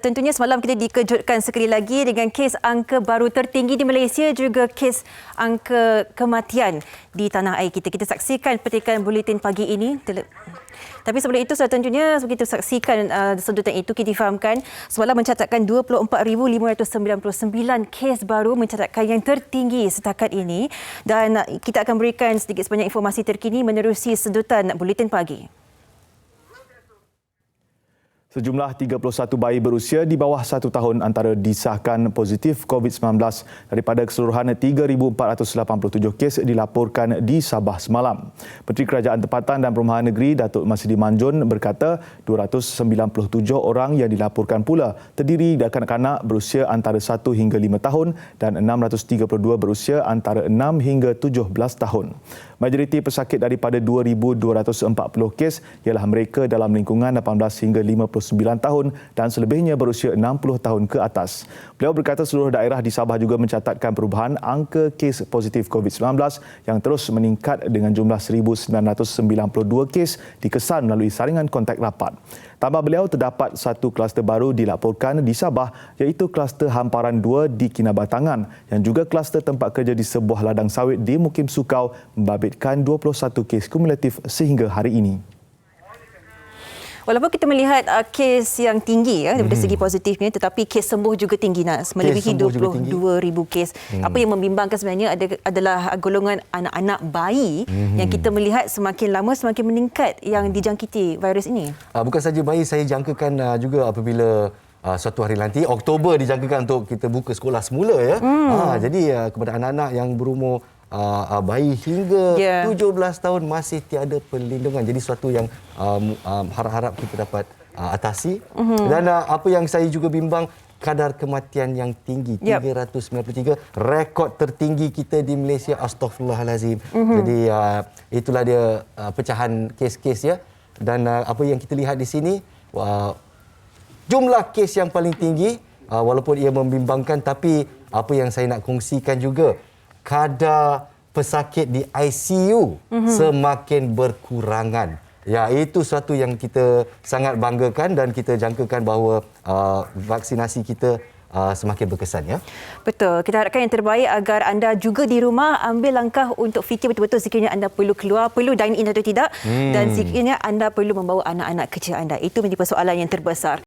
Tentunya semalam kita dikejutkan sekali lagi dengan kes angka baru tertinggi di Malaysia, juga kes angka kematian di tanah air kita. Kita saksikan petikan buletin pagi ini. Tapi sebelum itu, tentunya begitu saksikan sedutan itu, kita difahamkan semalam mencatatkan 24,599 kes baru, mencatatkan yang tertinggi setakat ini. Dan kita akan berikan sedikit sebanyak informasi terkini menerusi sedutan buletin pagi. Sejumlah 31 bayi berusia di bawah 1 tahun antara disahkan positif COVID-19 daripada keseluruhan 3,487 kes dilaporkan di Sabah semalam. Menteri Kerajaan Tempatan dan Perumahan Negeri Datuk Masidi Manjun berkata 297 orang yang dilaporkan pula terdiri dari kanak-kanak berusia antara 1 hingga 5 tahun dan 632 berusia antara 6 hingga 17 tahun. Majoriti pesakit daripada 2,240 kes ialah mereka dalam lingkungan 18 hingga 59 tahun dan selebihnya berusia 60 tahun ke atas. Beliau berkata seluruh daerah di Sabah juga mencatatkan perubahan angka kes positif COVID-19 yang terus meningkat dengan jumlah 1,992 kes dikesan melalui saringan kontak rapat. Tambah beliau, terdapat satu kluster baru dilaporkan di Sabah iaitu kluster hamparan 2 di Kinabatangan yang juga kluster tempat kerja di sebuah ladang sawit di Mukim Sukau membabitkan 21 kes kumulatif sehingga hari ini. Walaupun kita melihat kes yang tinggi daripada segi positifnya, tetapi kes sembuh juga tinggi, Nas, melebihi 22,000 kes. Apa yang membimbangkan sebenarnya adalah golongan anak-anak bayi yang kita melihat semakin lama semakin meningkat yang dijangkiti virus ini. Bukan saja bayi, saya jangkakan juga apabila suatu hari nanti Oktober dijangkakan untuk kita buka sekolah semula ya. Jadi kepada anak-anak yang berumur bayi hingga 17 tahun masih tiada perlindungan. Jadi suatu yang harap-harap kita dapat atasi. Dan apa yang saya juga bimbang, kadar kematian yang tinggi, 393, rekod tertinggi kita di Malaysia, astaghfirullahalazim. Jadi itulah dia pecahan kes-kes ya. Dan apa yang kita lihat di sini, jumlah kes yang paling tinggi, walaupun ia membimbangkan, tapi apa yang saya nak kongsikan juga, kadar pesakit di ICU semakin berkurangan. Ya, itu suatu yang kita sangat banggakan dan kita jangkakan bahawa vaksinasi kita semakin berkesan ya. Betul. Kita harapkan yang terbaik agar anda juga di rumah ambil langkah untuk fikir betul-betul sekiranya anda perlu keluar, perlu dine in atau tidak, dan sekiranya anda perlu membawa anak-anak kecil anda. Itu menjadi persoalan yang terbesar.